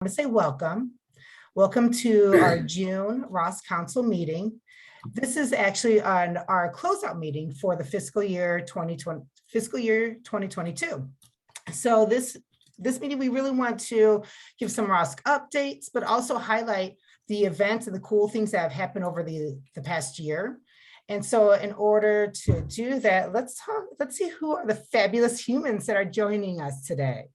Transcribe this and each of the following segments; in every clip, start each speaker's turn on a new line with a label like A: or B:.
A: to say welcome. Welcome to our June ROSC Council meeting. This is actually on our closeout meeting for the fiscal year 2022. So this meeting, we really want to give some ROSC updates, but also highlight the events and the cool things that have happened over the past year. And so in order to do that, let's see who are the fabulous humans that are joining us today.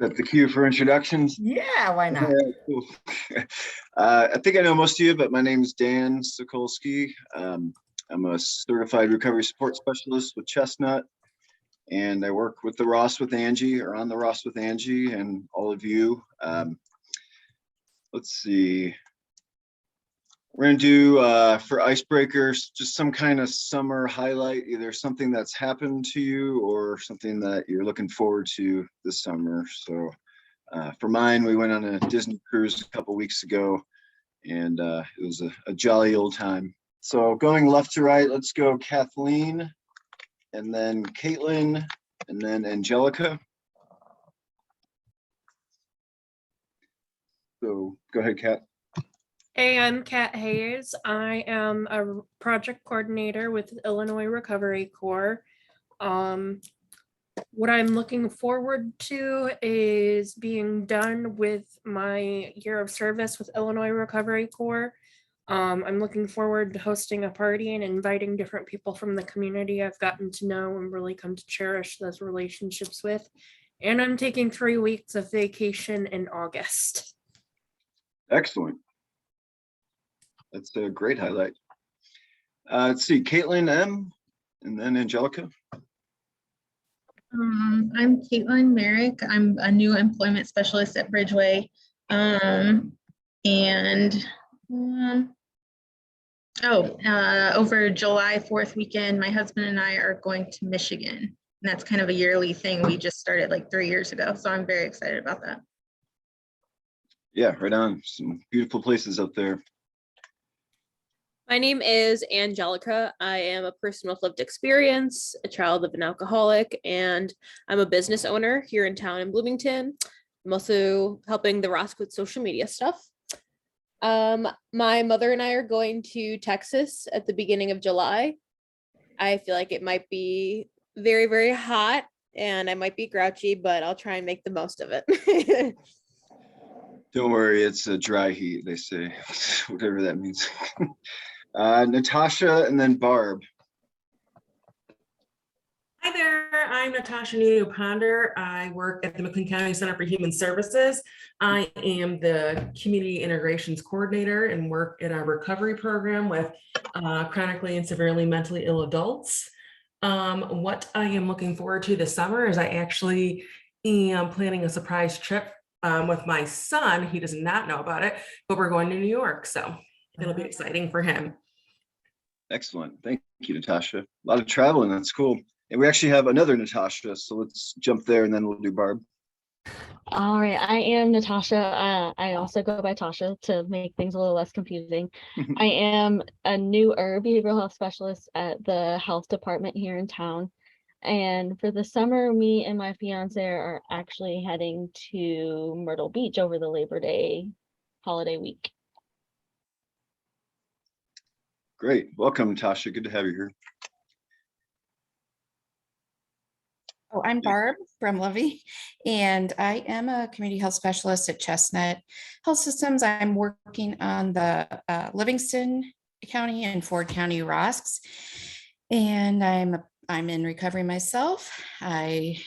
B: That's the cue for introductions.
A: Yeah, why not?
B: Yeah, cool. I think I know most of you, but my name is Dan Sokulski. I'm a certified recovery support specialist with Chestnut, and I work with the ROSC with Angi, or on the ROSC with Angi, and all of you. Let's see. We're gonna do for icebreakers, just some kind of summer highlight, either something that's happened to you or something that you're looking forward to this summer. So for mine, we went on a Disney cruise a couple weeks ago, and it was a jolly old time. So going left to right, let's go Kathleen, and then Caitlin, and then Angelica. So go ahead, Kat.
C: Hey, I'm Kat Hayes. I am a project coordinator with Illinois Recovery Corps. What I'm looking forward to is being done with my year of service with Illinois Recovery Corps. I'm looking forward to hosting a party and inviting different people from the community I've gotten to know and really come to cherish those relationships with. And I'm taking 3 weeks of vacation in August.
B: Excellent. That's a great highlight. Let's see, Caitlin M, and then Angelica.
D: I'm Caitlin Merrick. I'm a new employment specialist at Bridgeway. Over July 4th weekend, my husband and I are going to Michigan. And that's kind of a yearly thing. We just started like 3 years ago. So I'm very excited about that.
B: Yeah, right on. Some beautiful places up there.
E: My name is Angelica. I am a person with lived experience, a child of an alcoholic, and I'm a business owner here in town in Bloomington. I'm also helping the ROSC with social media stuff. My mother and I are going to Texas at the beginning of July. I feel like it might be very, very hot and I might be grouchy, but I'll try and make the most of it.
B: Don't worry, it's a dry heat, they say, whatever that means. Natasha, and then Barb.
F: Hi there, I'm Natasha Nuno-Ponder. I work at the McLean County Center for Human Services. I am the Community Integrations Coordinator and work in our recovery program with chronically and severely mentally ill adults. What I am looking forward to this summer is I actually am planning a surprise trip with my son. He does not know about it, but we're going to New York, so it'll be exciting for him.
B: Excellent. Thank you, Natasha. A lot of traveling. That's cool. And we actually have another Natasha, so let's jump there and then we'll do Barb.
G: All right, I am Natasha. I also go by Tasha to make things a little less confusing. I am a newer behavioral health specialist at the health department here in town. And for the summer, me and my fiance are actually heading to Myrtle Beach over the Labor Day holiday week.
B: Great. Welcome, Tasha. Good to have you here.
H: Oh, I'm Barb from Lovey, and I am a community health specialist at Chestnut Health Systems. I'm working on the Livingston County and Ford County ROSCs, and I'm in recovery myself. My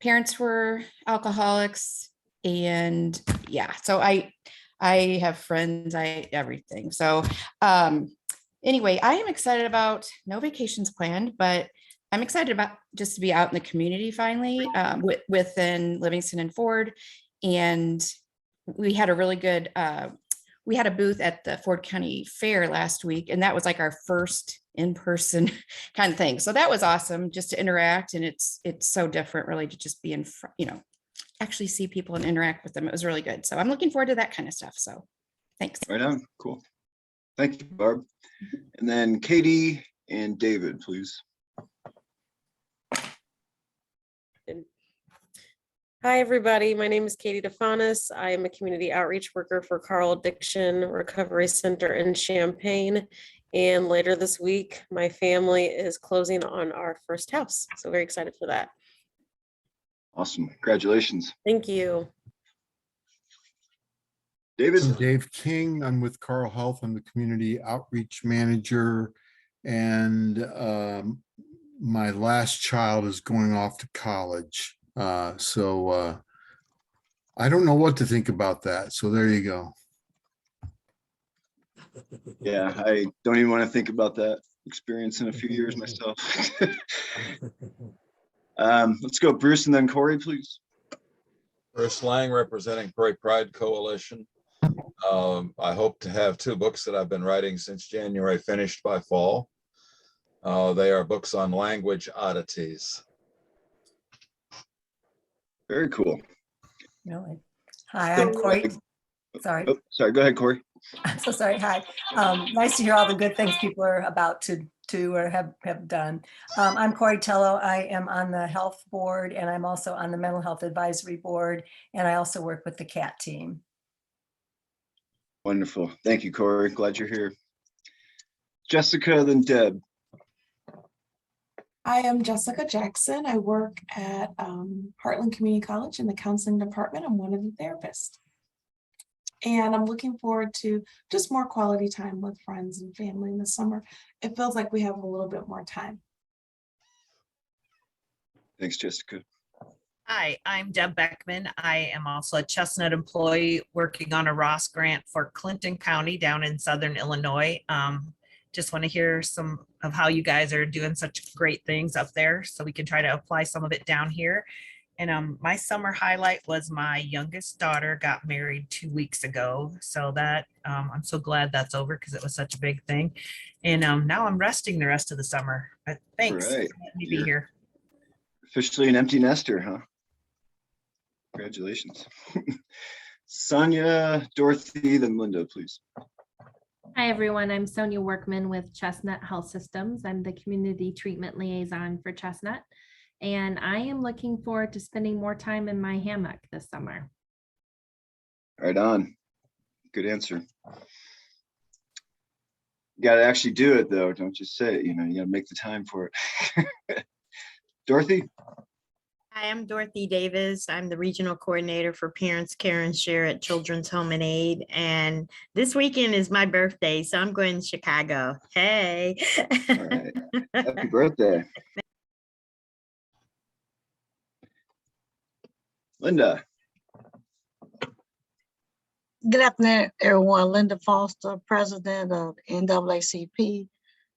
H: parents were alcoholics, and yeah, so I have friends, everything. So anyway, I am excited about no vacations planned, but I'm excited about just to be out in the community finally within Livingston and Ford. And we had a really good, we had a booth at the Ford County Fair last week, and that was like our first in-person kind of thing. So that was awesome just to interact. And it's so different really to just be in front, actually see people and interact with them. It was really good. So I'm looking forward to that kind of stuff. So thanks.
B: Right on. Cool. Thank you, Barb. And then Katie and David, please.
I: And hi, everybody. My name is Katie DeFanis. I am a community outreach worker for Carl Addiction Recovery Center in Champaign. And later this week, my family is closing on our first house. So very excited for that.
B: Awesome. Congratulations.
I: Thank you.
B: David?
J: I'm Dave King. I'm with Carl Health. I'm the community outreach manager. And my last child is going off to college. So I don't know what to think about that. So there you go.
B: Yeah, I don't even want to think about that experience in a few years myself. Let's go Bruce and then Corey, please.
K: Bruce Lang, representing Prairie Pride Coalition. I hope to have 2 books that I've been writing since January finished by fall. They are books on language oddities.
B: Very cool.
L: Really? Hi, I'm Corey. Sorry.
B: Oh, sorry, go ahead, Corey.
L: I'm so sorry. Hi. Nice to hear all the good things people are about to or have done. I'm Corey Tello. I am on the health board and I'm also on the mental health advisory board. And I also work with the CAT team.
B: Wonderful. Thank you, Corey. Glad you're here. Jessica, then Deb.
M: I am Jessica Jackson. I work at Heartland Community College in the counseling department. I'm one of the therapists. And I'm looking forward to just more quality time with friends and family in the summer. It feels like we have a little bit more time.
B: Thanks, Jessica.
N: Hi, I'm Deb Beckman. I am also a Chestnut employee working on a ROSC grant for Clinton County down in Southern Illinois. Just want to hear some of how you guys are doing such great things up there so we can try to apply some of it down here. And my summer highlight was my youngest daughter got married 2 weeks ago. So that I'm so glad that's over because it was such a big thing. And now I'm resting the rest of the summer. But thanks for
B: Right.
N: letting me be here.
B: Officially an empty nester, huh? Congratulations. Sonia, Dorothy, then Linda, please.
O: Hi, everyone. I'm Sonia Workman with Chestnut Health Systems. I'm the community treatment liaison for Chestnut, and I am looking forward to spending more time in my hammock this summer.
B: Right on. Good answer. You got to actually do it, though. Don't just say it. You know, you got to make the time for it. Dorothy?
P: Hi, I'm Dorothy Davis. I'm the regional coordinator for Parents Care and Share at Children's Home and Aid. And this weekend is my birthday, so I'm going to Chicago. Hey.
B: All right. Happy birthday. Linda.
Q: Good afternoon, everyone. Linda Foster, president of NAACP,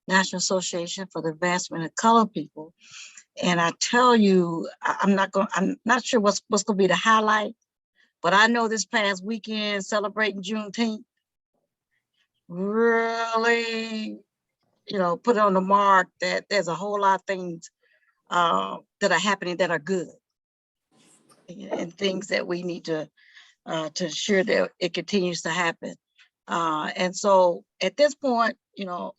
Q: National Association for the Advancement of Colored People. And I tell you, I'm not sure what's going to be the highlight, but I know this past weekend celebrating Juneteenth really, put on the mark that there's a whole lot of things that are happening that are good and things that we need to ensure that it continues to happen. And so at this point,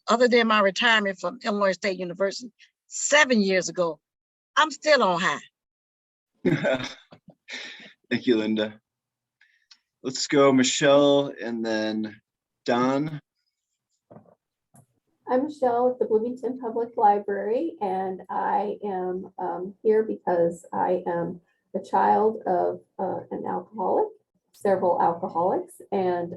Q: other than my retirement from Illinois State University 7 years ago, I'm still on high.
B: Thank you, Linda. Let's go Michelle and then Don.
R: I'm Michelle at the Bloomington Public Library, and I am here because I am a child of an alcoholic, several alcoholics, and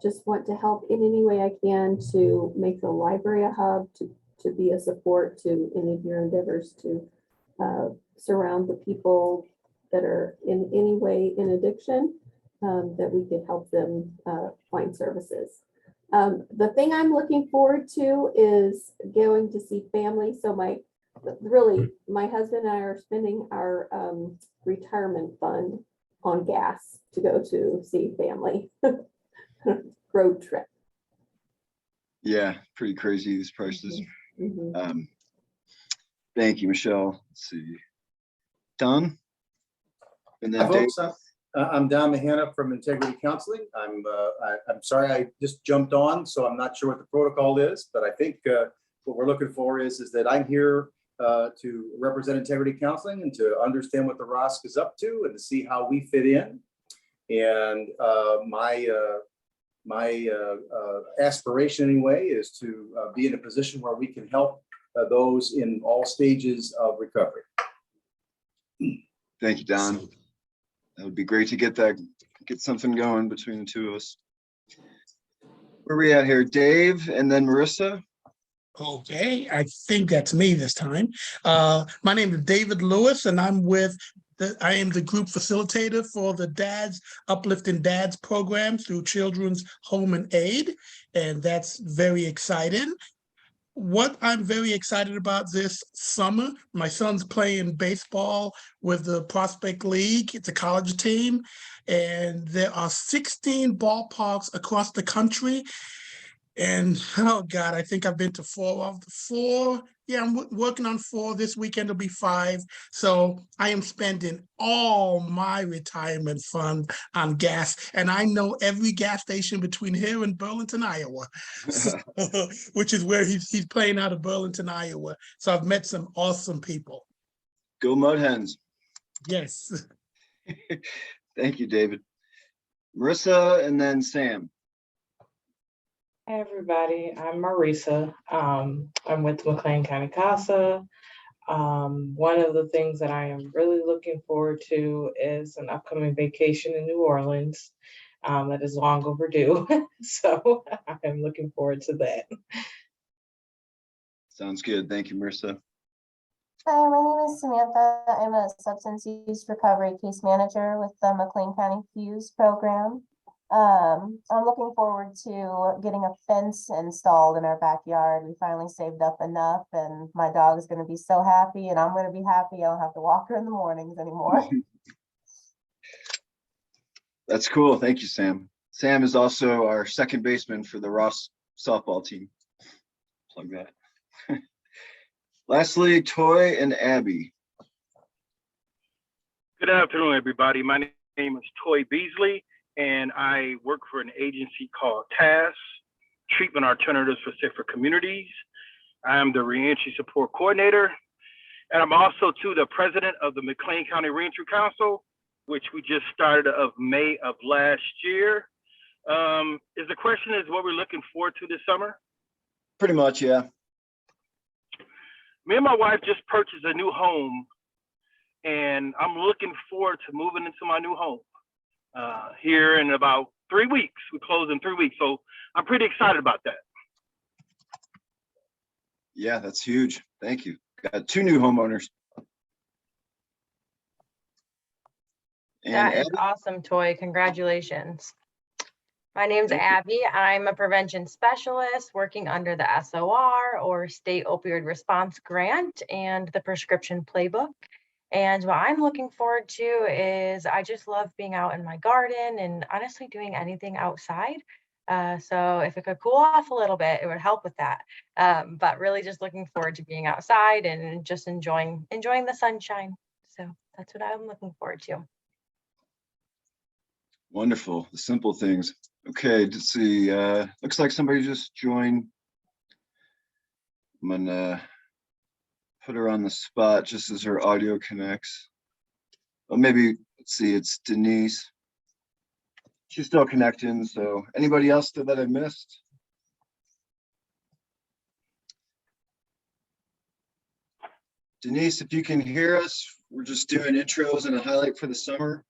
R: just want to help in any way I can to make the library a hub, to be a support to any of your endeavors to surround the people that are in any way in addiction, that we could help them find services. The thing I'm looking forward to is going to see family. So my husband and I are spending our retirement fund on gas to go to see family. Road trip.
B: Yeah, pretty crazy, these prices.
R: Mm-hmm.
B: Thank you, Michelle. Let's see. Don? And
S: Hi,
B: then Dave.
S: folks. I'm Don Mahana from Integrity Counseling. I'm sorry I just jumped on, so I'm not sure what the protocol is, but I think what we're looking for is that I'm here to represent Integrity Counseling and to understand what the ROSC is up to and to see how we fit in. And my aspiration anyway is to be in a position where we can help those in all stages of recovery.
B: Thank you, Don. That would be great to get something going between the two of us. Where are we at here? Dave and then Marissa?
T: Okay, I think that's me this time. My name is David Lewis, and I am the group facilitator for the Uplifting Dads program through Children's Home and Aid, and that's very exciting. What I'm very excited about this summer, my son's playing baseball with the Prospect League. It's a college team, and there are 16 ballparks across the country. And oh God, I think I've been to 4 of the 4. Yeah, I'm working on 4. This weekend will be 5. So I am spending all my retirement fund on gas. And I know every gas station between here and Burlington, Iowa, which is where he's playing out of Burlington, Iowa. So I've met some awesome people.
B: Go Mud Hens.
T: Yes.
B: Thank you, David. Marissa and then Sam.
U: Hey everybody, I'm Marisa. I'm with McLean County CASA. One of the things that I am really looking forward to is an upcoming vacation in New Orleans that is long overdue. So I'm looking forward to that.
B: Sounds good. Thank you, Marissa.
V: Hi, my name is Samantha. I'm a substance use recovery case manager with the McLean County Fuse program. I'm looking forward to getting a fence installed in our backyard. We finally saved up enough, and my dog is going to be so happy, and I'm going to be happy. I don't have to walk her in the mornings anymore.
B: That's cool. Thank you, Sam. Sam is also our second baseman for the ROSC softball team. Plug that. Lastly, Toy and Abby.
W: Good afternoon, everybody. My name is Toy Beasley, and I work for an agency called TAS, Treatment Alternatives for Safer Communities. I am the Reentry Support Coordinator, and I'm also too the president of the McLean County Reentry Council, which we just started of May of last year. Is the question is what we're looking forward to this summer?
B: Pretty much, yeah.
W: Me and my wife just purchased a new home, and I'm looking forward to moving into my new home. Here in about 3 weeks. We close in 3 weeks. So I'm pretty excited about that.
B: Yeah, that's huge. Thank you. Got 2 new homeowners. And
X: That is
B: Abby?
X: awesome, Toy. Congratulations. My name's Abby. I'm a prevention specialist working under the SOR or State Opioid Response Grant and the Prescription Playbook. And what I'm looking forward to is I just love being out in my garden and honestly doing anything outside. So if it could cool off a little bit, it would help with that. But really just looking forward to being outside and just enjoying the sunshine. So that's what I'm looking forward to.
B: Wonderful. The simple things. Okay, let's see. Looks like somebody just joined. I'm gonna put her on the spot just as her audio connects. Well, maybe, let's see, it's Denise. She's still connecting, so anybody else that I missed? Denise, if you can hear us, we're just doing intros and a highlight for the summer.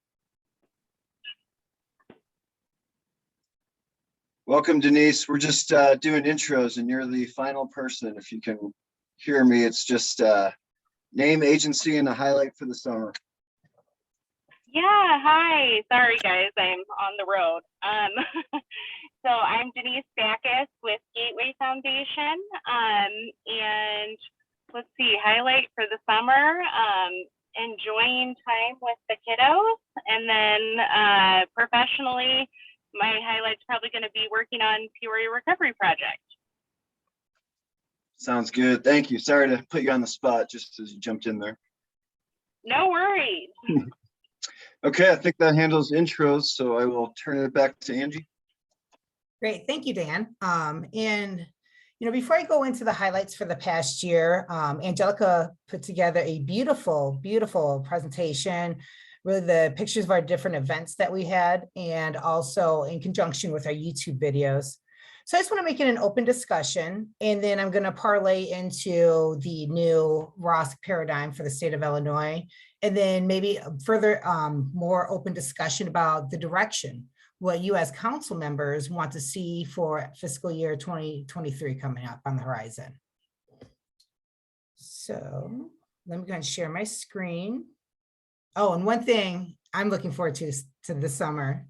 B: Welcome, Denise. We're just doing intros and you're the final person. If you can hear me, it's just name, agency, and a highlight for the summer.
Y: Yeah, hi. Sorry, guys, I'm on the road. So I'm Denise Backus with Gateway Foundation. And let's see, highlight for the summer, enjoying time with the kiddos. And then professionally, my highlight's probably going to be working on Peoria Recovery Project.
B: Sounds good. Thank you. Sorry to put you on the spot just as you jumped in there.
Y: No worries.
B: Okay, I think that handles intros, so I will turn it back to Angie.
A: Great, thank you, Dan. And Before I go into the highlights for the past year, Angelica put together a beautiful, beautiful presentation, really the pictures of our different events that we had, and also in conjunction with our YouTube videos. So I just want to make it an open discussion, and then I'm going to parlay into the new ROSC paradigm for the state of Illinois, and then maybe further more open discussion about the direction, what you as council members want to see for fiscal year 2023 coming up on the horizon. So let me go and share my screen. Oh, and one thing I'm looking forward to this summer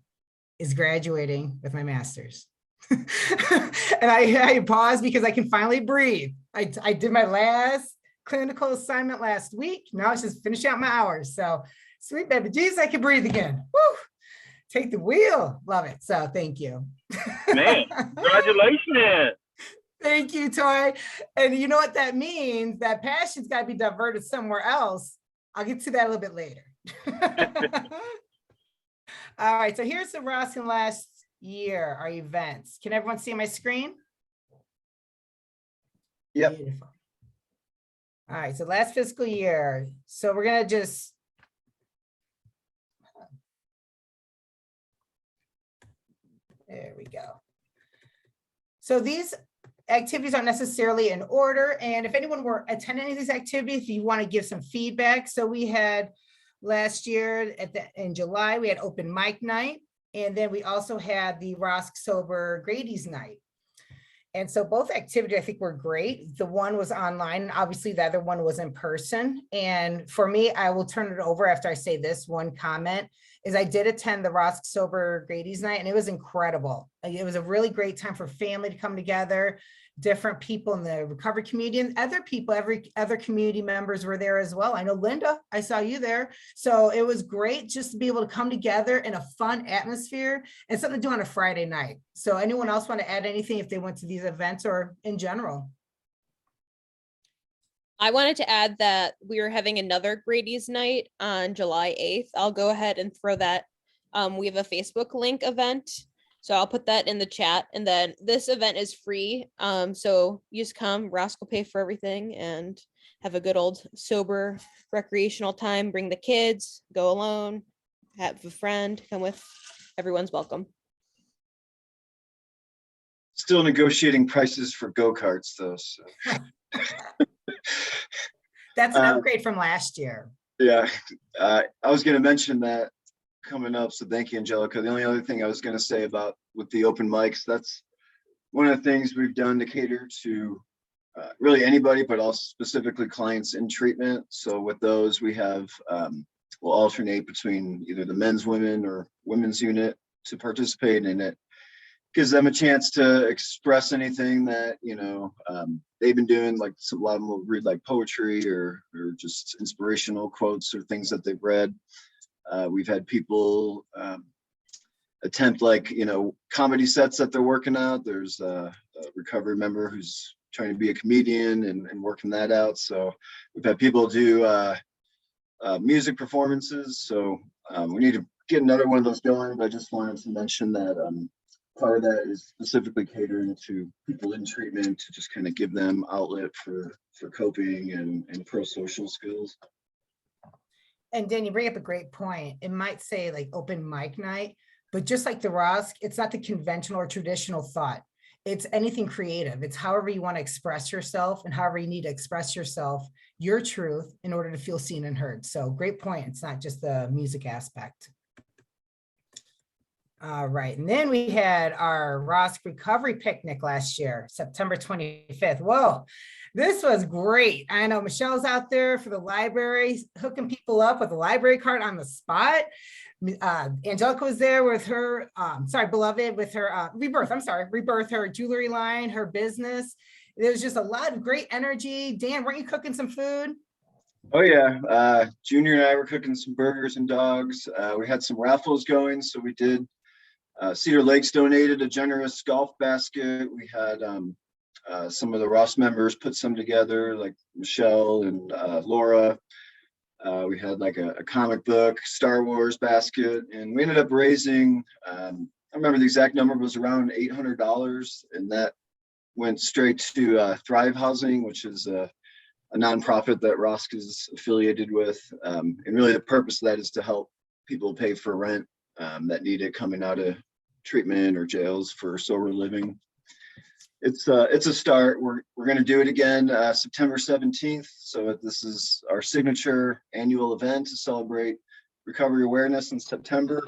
A: is graduating with my master's. And I paused because I can finally breathe. I did my last clinical assignment last week. Now it's just finishing out my hours. So sweet baby Jesus, I can breathe again. Woo! Take the wheel. Love it. So thank you.
W: Man, congratulations.
A: Thank you, Toy. And you know what that means? That passion's got to be diverted somewhere else. I'll get to that a little bit later. All right, so here's the ROSC in last year, our events. Can everyone see my screen?
B: Yep.
A: Beautiful. All right, so last fiscal year. So we're gonna just there we go. So these activities aren't necessarily in order. And if anyone were attending any of these activities, if you want to give some feedback. So we had last year in July, we had open mic night. And then we also had the ROSC Sober Grady's night. And so both activities I think were great. The one was online, and obviously the other one was in person. And for me, I will turn it over after I say this one comment, is I did attend the ROSC Sober Grady's night, and it was incredible. It was a really great time for family to come together, different people in the recovery community, and other people, other community members were there as well. I know Linda, I saw you there. So it was great just to be able to come together in a fun atmosphere and something to do on a Friday night. So anyone else want to add anything if they went to these events or in general?
C: I wanted to add that we are having another Grady's night on July 8th. I'll go ahead and throw that. We have a Facebook link event. So I'll put that in the chat. And then this event is free. So you just come, ROSC will pay for everything and have a good old sober recreational time. Bring the kids, go alone, have a friend, come with, everyone's welcome.
B: Still negotiating prices for go-karts though. So.
A: That's an upgrade from last year.
B: Yeah, I was going to mention that coming up. So thank you, Angelica. The only other thing I was going to say about with the open mics, that's one of the things we've done to cater to really anybody, but also specifically clients in treatment. So with those, we have, we'll alternate between either the men's, women, or women's unit to participate in it. Gives them a chance to express anything that, you know, they've been doing. Like a lot of them will read like poetry or just inspirational quotes or things that they've read. We've had people attempt like, you know, comedy sets that they're working out. There's a recovery member who's trying to be a comedian and working that out. So we've had people do music performances. So we need to get another one of those going. But I just wanted to mention that part of that is specifically catering to people in treatment to just kind of give them outlet for coping and pro-social skills.
A: And Dan, you bring up a great point. It might say like open mic night, but just like the ROSC, it's not the conventional or traditional thought. It's anything creative. It's however you want to express yourself and however you need to express yourself, your truth, in order to feel seen and heard. So great point. It's not just the music aspect. All right, and then we had our ROSC recovery picnic last year, September 25th. Whoa, this was great. I know Michelle's out there for the library, hooking people up with a library card on the spot. Angelica was there with her, Beloved, with her Rebirth, her jewelry line, her business. There was just a lot of great energy. Dan, weren't you cooking some food?
B: Oh yeah, Junior and I were cooking some burgers and dogs. We had some raffles going, so we did. Cedar Lakes donated a generous golf basket. We had some of the ROSC members put some together, like Michelle and Laura. We had like a comic book, Star Wars basket, and we ended up raising, I remember the exact number was around $800, and that went straight to Thrive Housing, which is a nonprofit that ROSC is affiliated with. And really the purpose of that is to help people pay for rent that need it coming out of treatment or jails for sober living. It's a start. We're going to do it again September 17th. So this is our signature annual event to celebrate recovery awareness in September.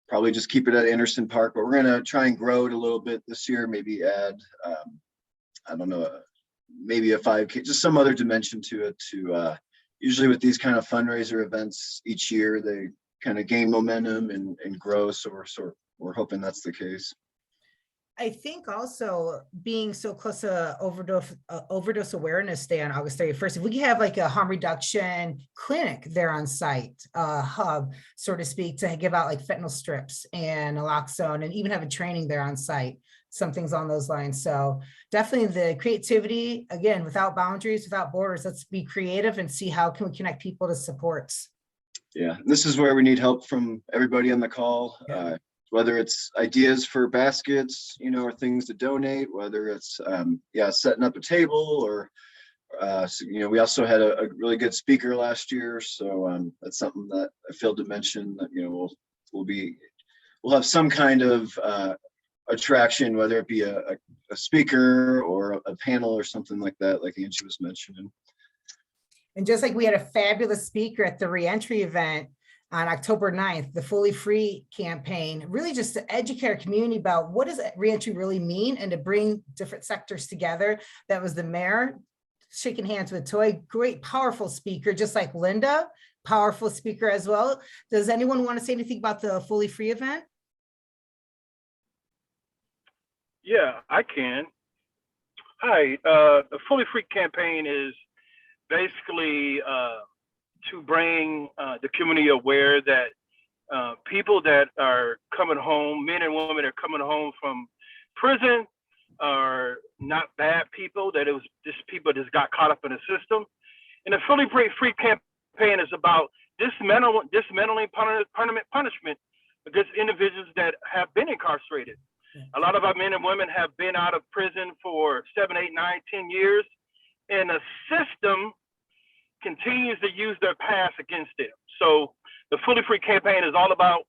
B: Probably just keep it at Anderson Park, but we're going to try and grow it a little bit this year. Maybe add, I don't know, maybe a 5K, just some other dimension to it. To usually with these kind of fundraiser events each year, they kind of gain momentum and grow. So we're hoping that's the case.
A: I think also being so close to overdose awareness day on August 31st, if we could have like a harm reduction clinic there on site, hub, so to speak, to give out like fentanyl strips and naloxone, and even have a training there on site, some things on those lines. So definitely the creativity, again, without boundaries, without borders, let's be creative and see how can we connect people to supports.
B: Yeah, this is where we need help from everybody on the call. Whether it's ideas for baskets, or things to donate, whether it's, setting up a table or, we also had a really good speaker last year. So that's something that I failed to mention that, we'll have some kind of attraction, whether it be a speaker or a panel or something like that, like Angie was mentioning.
A: And just like we had a fabulous speaker at the reentry event on October 9th, the Fully Free campaign, really just to educate our community about what does reentry really mean and to bring different sectors together. That was the mayor shaking hands with Toy, great, powerful speaker, just like Linda, powerful speaker as well. Does anyone want to say anything about the Fully Free event?
W: Yeah, I can. Hi, the Fully Free campaign is basically to bring the community aware that people that are coming home, men and women are coming home from prison, are not bad people, that it was just people that just got caught up in the system. And the Fully Free campaign is about dismantling permanent punishment against individuals that have been incarcerated. A lot of our men and women have been out of prison for 7, 8, 9, 10 years, and the system continues to use their past against them. So the Fully Free campaign is all about,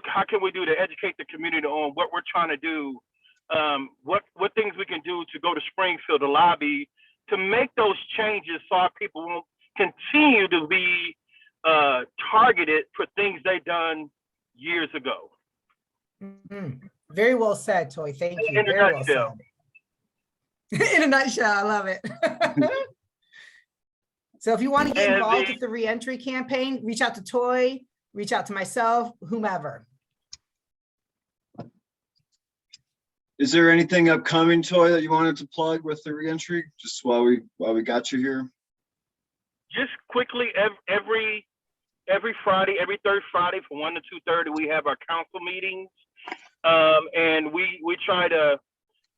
W: how can we do to educate the community on what we're trying to do, what things we can do to go to Springfield, the lobby, to make those changes so our people won't continue to be targeted for things they done years ago.
A: Mm-hmm. Very well said, Toy. Thank you.
W: In a
A: Very
W: nutshell.
A: Well said. In a nutshell, I love it. So if you want to get involved with the reentry campaign, reach out to Toy, reach out to myself, whomever.
B: Is there anything upcoming, Toy, that you wanted to plug with the reentry? Just while we got you here.
W: Just quickly, every Friday, every third Friday from 1 to 2:30, we have our council meetings, and we try to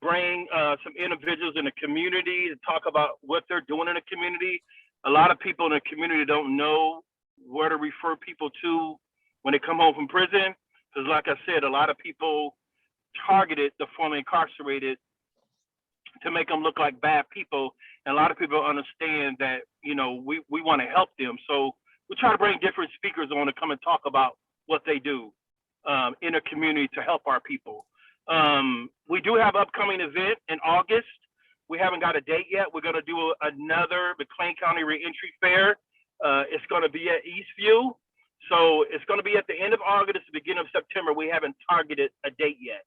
W: bring some individuals in the community to talk about what they're doing in the community. A lot of people in the community don't know where to refer people to when they come home from prison, because like I said, a lot of people targeted the formerly incarcerated to make them look like bad people, and a lot of people understand that we want to help them. So we try to bring different speakers on to come and talk about what they do in the community to help our people. We do have an upcoming event in August. We haven't got a date yet. We're going to do another McLean County Reentry Fair. It's going to be at Eastview. So it's going to be at the end of August, the beginning of September. We haven't targeted a date yet.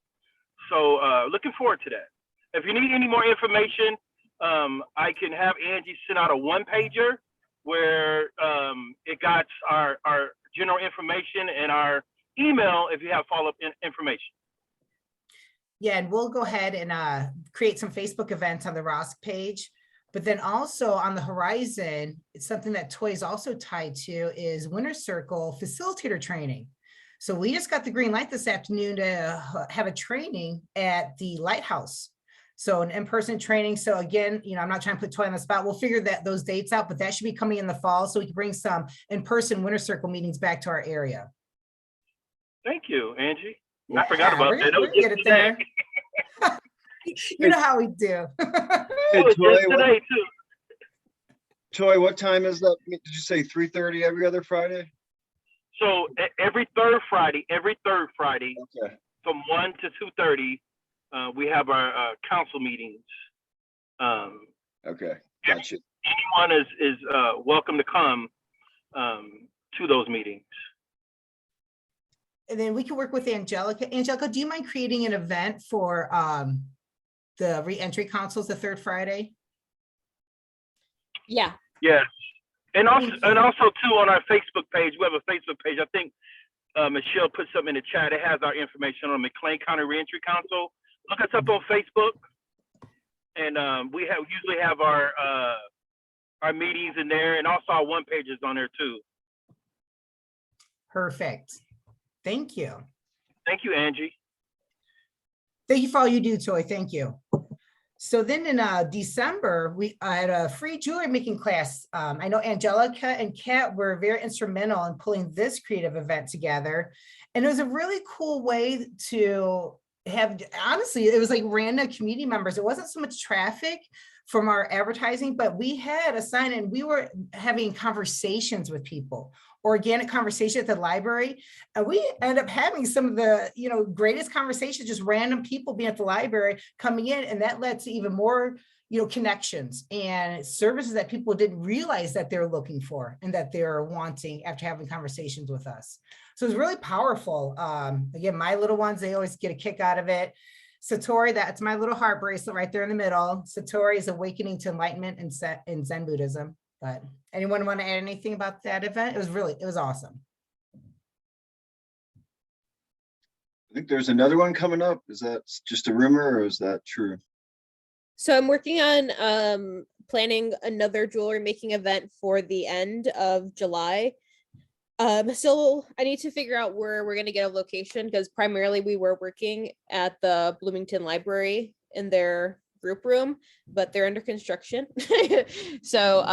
W: So looking forward to that. If you need any more information, I can have Angie send out a one-pager where it got our general information and our email if you have follow-up information.
A: Yeah, and we'll go ahead and create some Facebook events on the ROSC page. But then also on the horizon, it's something that Toy is also tied to is Winter Circle facilitator training. So we just got the green light this afternoon to have a training at the Lighthouse. So an in-person training. So again, I'm not trying to put Toy on the spot. We'll figure those dates out, but that should be coming in the fall so we can bring some in-person Winter Circle meetings back to our area.
W: Thank you, Angie. I forgot about that.
A: We'll get it there. You know how we do.
B: Hey,
W: Oh,
B: Troy,
W: just today too.
B: Troy, what time is that? Did you say 3:30 every other Friday?
W: So every third Friday,
B: Okay.
W: from 1 to 2:30, we have our council meetings.
B: Okay. Gotcha.
W: Anyone is welcome to come to those meetings.
A: And then we can work with Angelica. Angelica, do you mind creating an event for the reentry councils the third Friday?
C: Yeah.
W: Yes. And also too on our Facebook page, we have a Facebook page. I think Michelle put something in the chat. It has our information on McLean County Reentry Council. Look us up on Facebook, and we usually have our meetings in there, and also our one pages on there too.
A: Perfect. Thank you.
W: Thank you, Angie.
A: Thank you for all you do, Toy. Thank you. So then in December, we had a free jewelry making class. I know Angelica and Kat were very instrumental in pulling this creative event together. And it was a really cool way to have, honestly, it was like random community members. It wasn't so much traffic from our advertising, but we had a sign and we were having conversations with people, organic conversation at the library. And we ended up having some of the, greatest conversations, just random people being at the library coming in. And that led to even more, connections and services that people didn't realize that they're looking for and that they're wanting after having conversations with us. So it's really powerful. Again, my little ones, they always get a kick out of it. Satori, that's my little heart bracelet right there in the middle. Satori is awakening to enlightenment in Zen Buddhism. But anyone want to add anything about that event? It was awesome.
B: I think there's another one coming up. Is that just a rumor or is that true?
C: So I'm working on planning another jewelry making event for the end of July. So I need to figure out where we're going to get a location because primarily we were working at the Bloomington Library in their group room, but they're under construction. So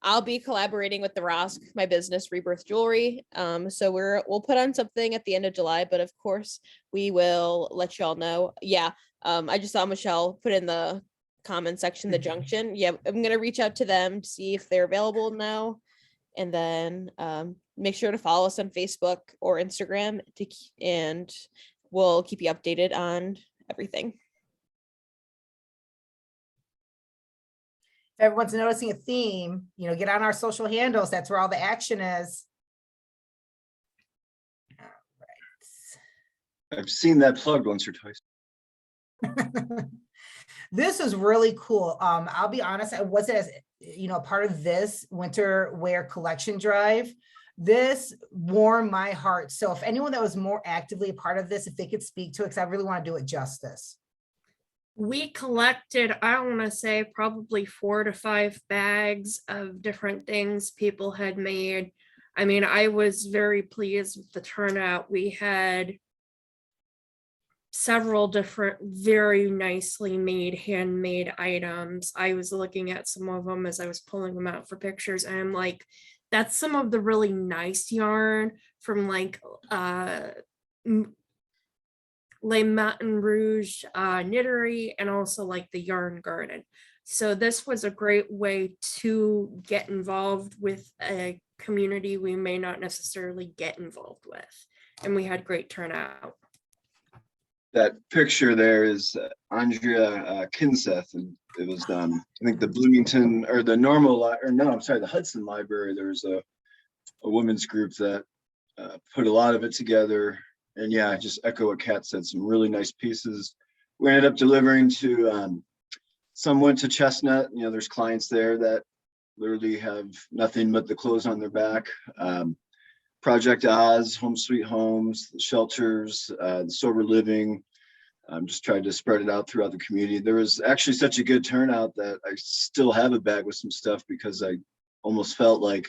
C: I'll be collaborating with the ROSC, my business, Rebirth Jewelry. So we'll put on something at the end of July, but of course we will let y'all know. Yeah. I just saw Michelle put in the comment section, the junction. Yeah, I'm going to reach out to them to see if they're available now. And then make sure to follow us on Facebook or Instagram and we'll keep you updated on everything.
A: If everyone's noticing a theme, get on our social handles. That's where all the action is. All right.
B: I've seen that plugged once or twice.
A: This is really cool. I'll be honest, I wasn't as part of this winter wear collection drive. This warmed my heart. So if anyone that was more actively a part of this, if they could speak to it, because I really want to do it justice.
D: We collected, I want to say, probably 4 to 5 bags of different things people had made. I mean, I was very pleased with the turnout. We had several different very nicely made handmade items. I was looking at some of them as I was pulling them out for pictures, and I'm like, that's some of the really nice yarn from like Les Mountain Rouge knittery, and also like the Yarn Garden. So this was a great way to get involved with a community we may not necessarily get involved with. And we had great turnout.
B: That picture there is Andrea Kinseth, and it was I think the Bloomington or the the Hudson Library. There was a women's group that put a lot of it together. And yeah, I just echo what Kat said, some really nice pieces. We ended up delivering to some went to Chestnut. There's clients there that literally have nothing but the clothes on their back. Project Oz, Home Sweet Homes, the shelters, the sober living. Just tried to spread it out throughout the community. There was actually such a good turnout that I still have a bag with some stuff because I almost felt like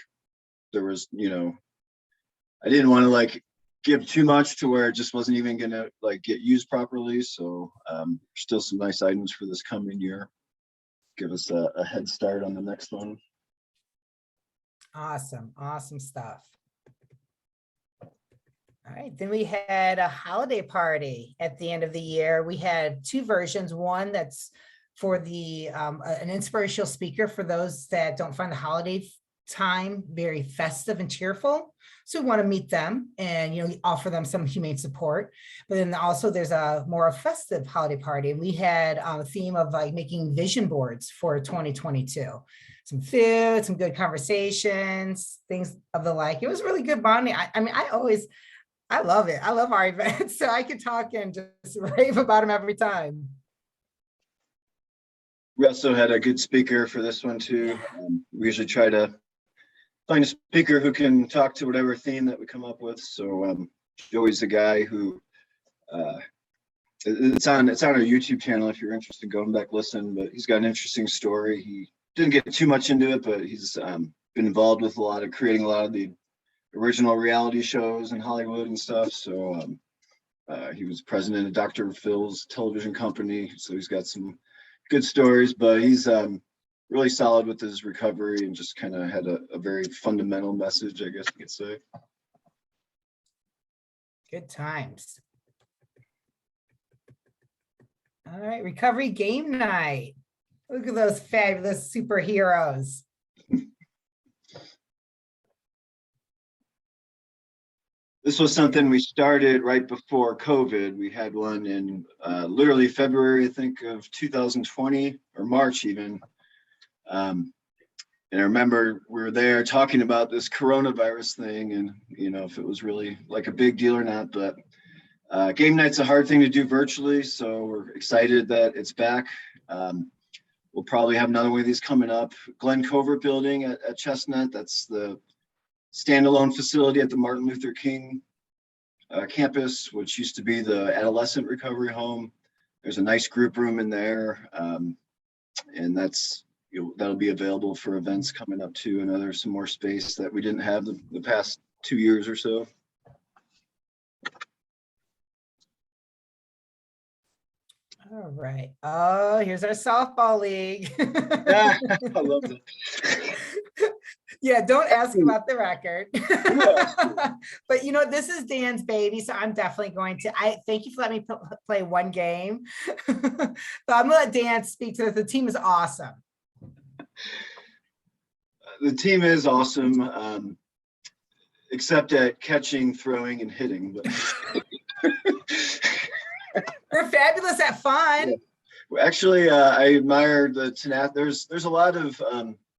B: there was, I didn't want to like give too much to where it just wasn't even gonna like get used properly. So still some nice items for this coming year. Give us a head start on the next one.
A: Awesome, awesome stuff. All right, then we had a holiday party at the end of the year. We had two versions. One that's for the an inspirational speaker for those that don't find the holiday time very festive and cheerful. So we want to meet them and offer them some humane support. But then also there's a more festive holiday party. We had a theme of like making vision boards for 2022. Some food, some good conversations, things of the like. It was really good bonding. I mean, I love it. I love our events. So I could talk and just rave about them every time.
B: We also had a good speaker for this one too. We usually try to find a speaker who can talk to whatever theme that we come up with. So Joey's the guy who it's on our YouTube channel if you're interested, going back listen. But he's got an interesting story. He didn't get too much into it, but he's been involved with creating a lot of the original reality shows in Hollywood and stuff. So he was president of Dr. Phil's television company. So he's got some good stories, but he's really solid with his recovery and just kind of had a very fundamental message, I guess you could say.
A: Good times. All right, recovery game night. Look at those fabulous superheroes.
B: This was something we started right before COVID. We had one in literally February, I think, of 2020 or March even. And I remember we were there talking about this coronavirus thing and, if it was really like a big deal or not. But game night's a hard thing to do virtually. So we're excited that it's back. We'll probably have another one of these coming up. Glen Covert building at Chestnut. That's the standalone facility at the Martin Luther King campus, which used to be the adolescent recovery home. There's a nice group room in there. And that'll be available for events coming up too. And there's some more space that we didn't have the past 2 years or so.
A: All right. Oh, here's our softball league.
B: Yeah, I love it.
A: Yeah, don't ask about the record. But this is Dan's baby, so I'm definitely going to. I thank you for letting me play one game. But I'm gonna let Dan speak to it. The team is awesome.
B: The team is awesome, except at catching, throwing, and hitting. But
A: we're fabulous at fun.
B: Yeah. Actually, I admire the tenacity. There's a lot of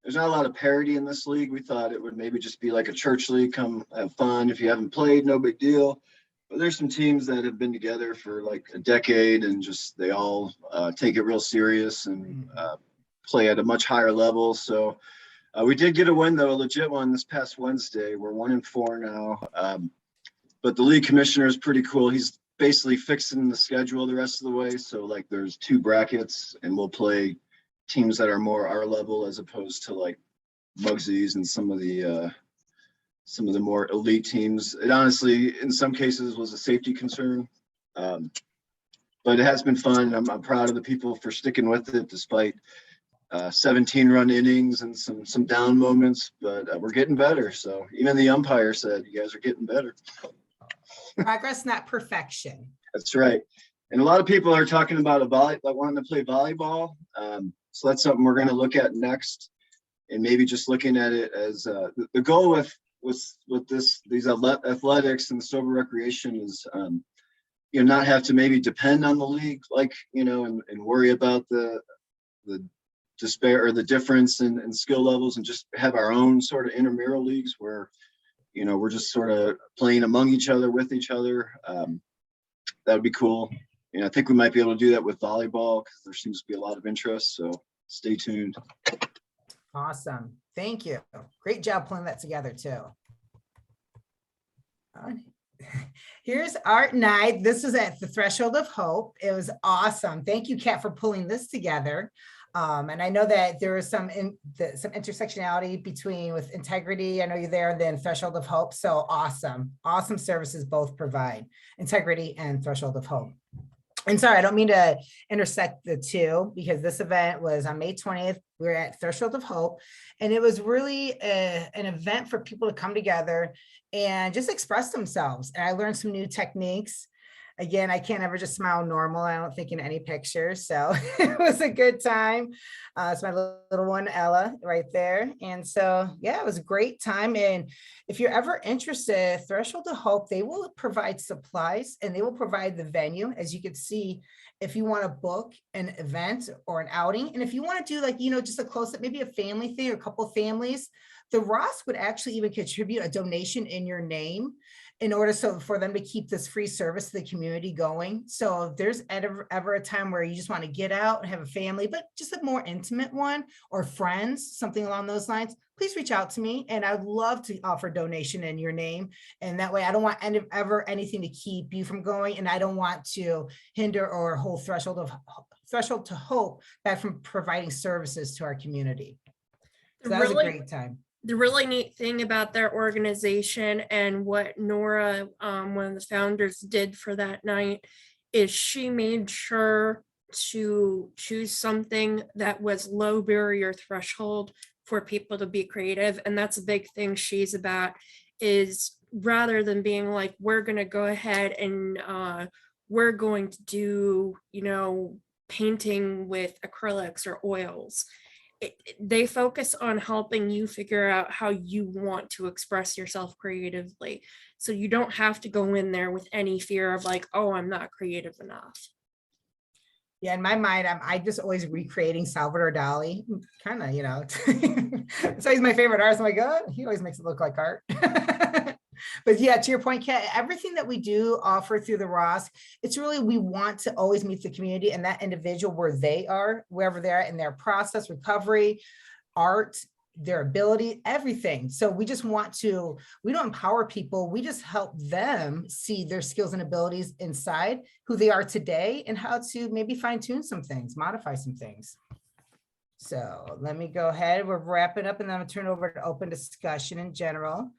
B: there's not a lot of parity in this league. We thought it would maybe just be like a church league, come have fun. If you haven't played, no big deal. But there's some teams that have been together for like a decade and just they all take it real serious and play at a much higher level. So we did get a win though, a legit one this past Wednesday. We're 1-4 now. But the league commissioner is pretty cool. He's basically fixing the schedule the rest of the way. So like there's 2 brackets and we'll play teams that are more our level as opposed to like Mugsies and some of the more elite teams. It honestly, in some cases, was a safety concern. But it has been fun. I'm proud of the people for sticking with it despite 17-run innings and some down moments, but we're getting better. So even the umpire said, you guys are getting better.
A: Progress, not perfection.
B: That's right. And a lot of people are talking about wanting to play volleyball. So that's something we're going to look at next, and maybe just looking at it as the goal with these athletics and sober recreation is not have to maybe depend on the league, and worry about the despair or the difference in skill levels, and just have our own sort of intramural leagues where we're just sort of playing among each other with each other. That would be cool. I think we might be able to do that with volleyball because there seems to be a lot of interest. So stay tuned.
A: Awesome. Thank you. Great job pulling that together too. Here's Art Night. This was at the Threshold of Hope. It was awesome. Thank you, Kat, for pulling this together. And I know that there was some intersectionality with integrity. I know you're there, and then Threshold of Hope. So awesome. Awesome services both provide, integrity and Threshold of Hope. And sorry, I don't mean to intersect the two because this event was on May 20th We were at Threshold of Hope, and it was really an event for people to come together and just express themselves. And I learned some new techniques. Again, I can't ever just smile normal, I don't think, in any pictures. So it was a good time. It's my little one, Ella, right there. And so, yeah, it was a great time. And if you're ever interested, Threshold of Hope, they will provide supplies and they will provide the venue. As you can see, if you want to book an event or an outing, and if you want to do like, just a close up, maybe a family thing or a couple of families, the ROSC would actually even contribute a donation in your name in order for them to keep this free service to the community going. So if there's ever a time where you just want to get out and have a family, but just a more intimate one, or friends, something along those lines, please reach out to me, and I'd love to offer donation in your name. And that way I don't want anything to keep you from going, and I don't want to hinder or hold Threshold to Hope back from providing services to our community. So that was a great time.
D: The really neat thing about their organization and what Nora, one of the founders, did for that night is she made sure to choose something that was low barrier threshold for people to be creative. And that's a big thing she's about, is rather than being like, we're going to go ahead and we're going to do, painting with acrylics or oils. They focus on helping you figure out how you want to express yourself creatively. So you don't have to go in there with any fear of like, oh, I'm not creative enough.
A: Yeah, in my mind, I just always recreating Salvador Dali, kind of, so he's my favorite artist. I'm like, oh, he always makes it look like art. But yeah, to your point, Kat, everything that we do offer through the ROSC, it's really, we want to always meet the community and that individual where they are, wherever they're at in their process, recovery, art, their ability, everything. So we just we don't empower people. We just help them see their skills and abilities inside who they are today and how to maybe fine tune some things, modify some things. So let me go ahead. We're wrapping up, and then I'm gonna turn over to open discussion in general.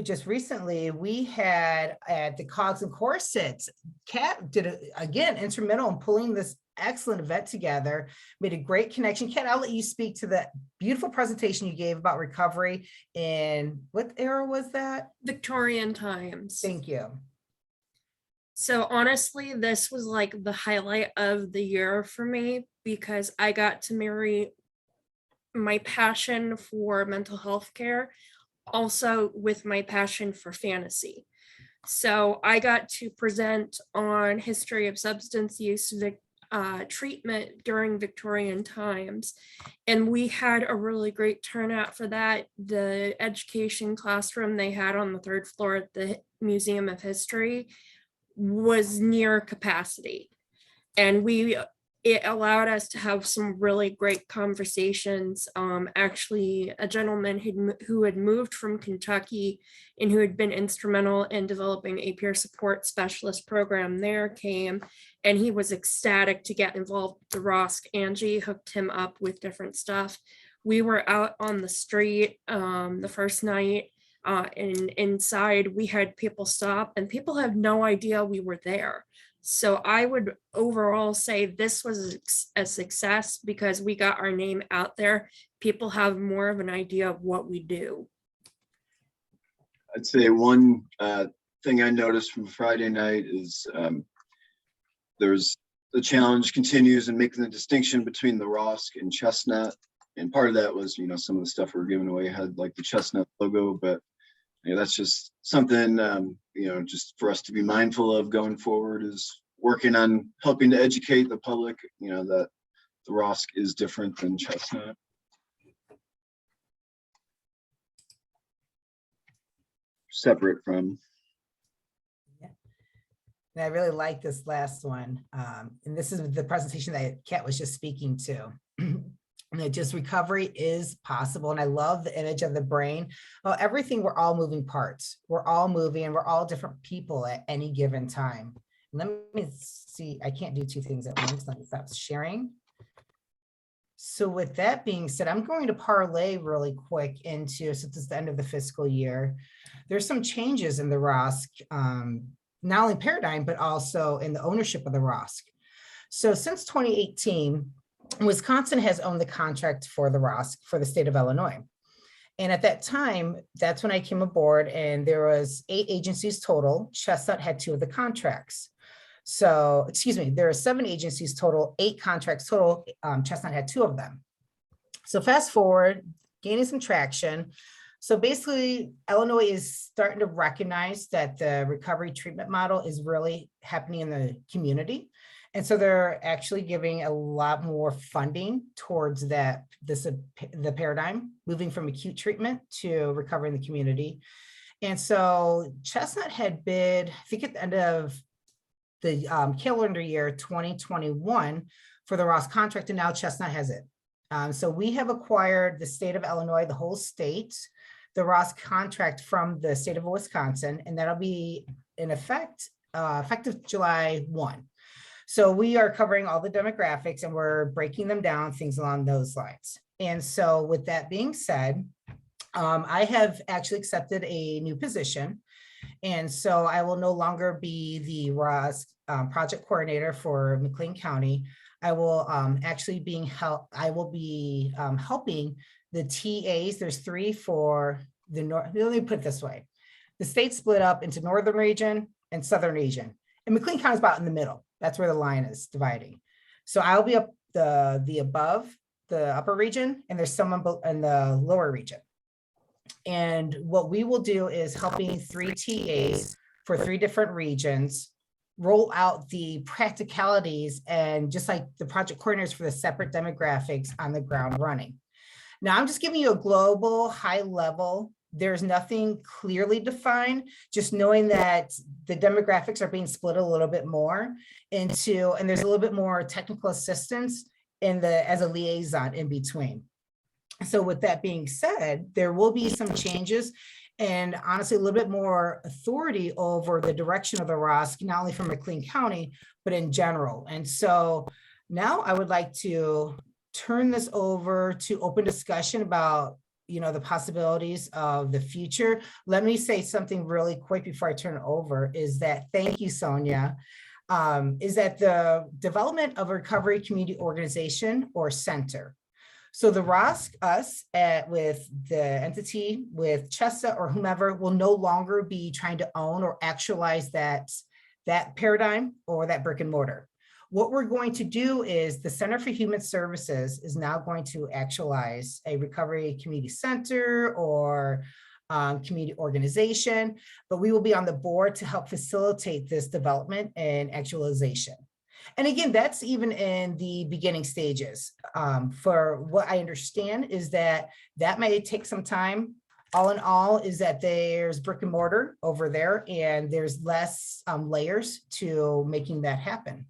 A: Just recently, we had at the Cogs and Corsets, Kat did again instrumental in pulling this excellent event together, made a great connection. Kat, I'll let you speak to the beautiful presentation you gave about recovery. In what era was that?
D: Victorian times.
A: Thank you.
D: So honestly, this was like the highlight of the year for me, because I got to marry my passion for mental health care also with my passion for fantasy. So I got to present on history of substance use treatment during Victorian times. And we had a really great turnout for that. The education classroom they had on the 3rd floor at the Museum of History was near capacity. And it allowed us to have some really great conversations. Actually, a gentleman who had moved from Kentucky and who had been instrumental in developing a peer support specialist program there came, and he was ecstatic to get involved with the ROSC. Angi hooked him up with different stuff. We were out on the street the first night, and inside we had people stop, and people have no idea we were there. So I would overall say this was a success because we got our name out there. People have more of an idea of what we do.
B: I'd say one thing I noticed from Friday night is there's the challenge continues in making the distinction between the ROSC and Chestnut. And part of that was, some of the stuff we were giving away had like the Chestnut logo, but that's just something, just for us to be mindful of going forward, is working on helping to educate the public, that the ROSC is different than Chestnut. Separate from.
A: Yeah. And I really like this last one. And this is the presentation that Kat was just speaking to. And that just recovery is possible. And I love the image of the brain. Well, everything, we're all moving parts. We're all moving, and we're all different people at any given time. Let me see, I can't do two things at once. Let me stop sharing. So with that being said, I'm going to parlay really quick into, since it's the end of the fiscal year, there's some changes in the ROSC, not only paradigm, but also in the ownership of the ROSC. So since 2018, Wisconsin has owned the contract for the ROSC for the state of Illinois. And at that time, that's when I came aboard, and there was 8 agencies total. Chestnut had 2 of the contracts. So, excuse me, there are 7 agencies total, 8 contracts total. Chestnut had 2 of them. So fast forward, gaining some traction. So basically, Illinois is starting to recognize that the recovery treatment model is really happening in the community. And so they're actually giving a lot more funding towards that, the paradigm, moving from acute treatment to recovery in the community. And so Chestnut had bid, I think at the end of the calendar year 2021 for the ROSC contract, and now Chestnut has it. So we have acquired the state of Illinois, the whole state, the ROSC contract from the state of Wisconsin, and that'll be in effect, effective July 1. So we are covering all the demographics and we're breaking them down, things along those lines. And so with that being said, I have actually accepted a new position. And so I will no longer be the ROSC project coordinator for McLean County. I will actually be helping the TAs. There's 3 for the north. Let me put it this way. The state split up into northern region and southern region. And McLean County is about in the middle. That's where the line is dividing. So I'll be up the above the upper region, and there's someone in the lower region. And what we will do is helping 3 TAs for 3 different regions roll out the practicalities, and just like the project coordinators for the separate demographics on the ground running. Now I'm just giving you a global high level. There's nothing clearly defined, just knowing that the demographics are being split a little bit more into, and there's a little bit more technical assistance as a liaison in between. So with that being said, there will be some changes and honestly a little bit more authority over the direction of the ROSC, not only from McLean County, but in general. And so now I would like to turn this over to open discussion about the possibilities of the future. Let me say something really quick before I turn it over, is that, thank you, Sonia, is that the development of a recovery community organization or center. So the ROSC, us with the entity, with Chestnut or whomever, will no longer be trying to own or actualize that paradigm or that brick and mortar. What we're going to do is the Center for Human Services is now going to actualize a recovery community center or community organization, but we will be on the board to help facilitate this development and actualization. And again, that's even in the beginning stages. For what I understand is that may take some time. All in all is that there's brick and mortar over there and there's less layers to making that happen.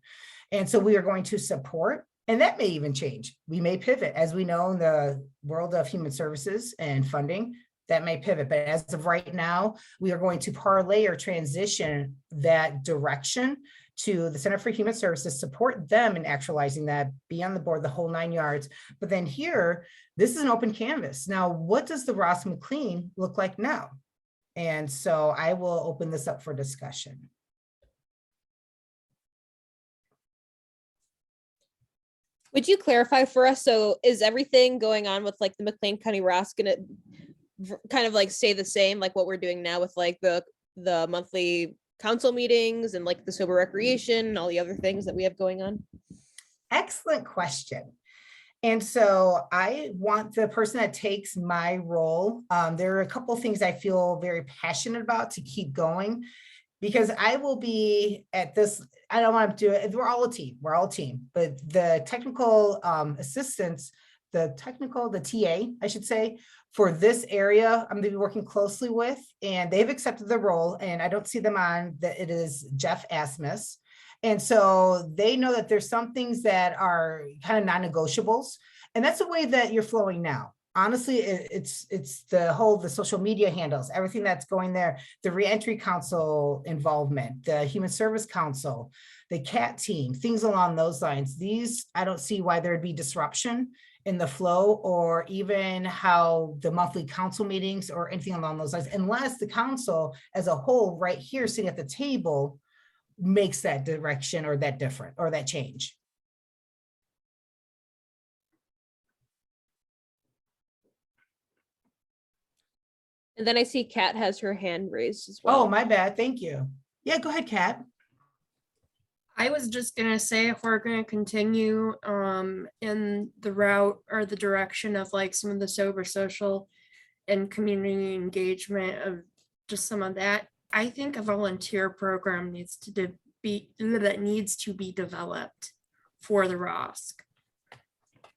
A: And so we are going to support, and that may even change. We may pivot, as we know in the world of human services and funding, that may pivot. But as of right now, we are going to parlay or transition that direction to the Center for Human Services, support them in actualizing that, be on the board, the whole 9 yards. But then here, this is an open canvas. Now, what does the ROSC McLean look like now? And so I will open this up for discussion.
C: Would you clarify for us? So is everything going on with like the McLean County ROSC gonna kind of like stay the same, like what we're doing now with like the monthly council meetings and like the sober recreation and all the other things that we have going on?
A: Excellent question. And so I want the person that takes my role. There are a couple of things I feel very passionate about to keep going, because I will be at this, I don't want to do it. We're all a team, but the technical assistants, the TA, I should say, for this area, I'm going to be working closely with, and they've accepted the role, and I don't see them on that. It is Jeff Asmus. And so they know that there's some things that are kind of non-negotiables, and that's the way that you're flowing now. Honestly, it's the social media handles, everything that's going there, the reentry council involvement, the human service council, the CAT team, things along those lines. These, I don't see why there'd be disruption in the flow, or even how the monthly council meetings or anything along those lines, unless the council as a whole right here sitting at the table makes that direction or that different or that change.
C: And then I see Kat has her hand raised as well.
A: Oh, my bad. Thank you. Yeah, go ahead, Kat.
D: I was just gonna say, if we're gonna continue in the route or the direction of like some of the sober social and community engagement of just some of that, I think a volunteer program needs to be developed for the ROSC.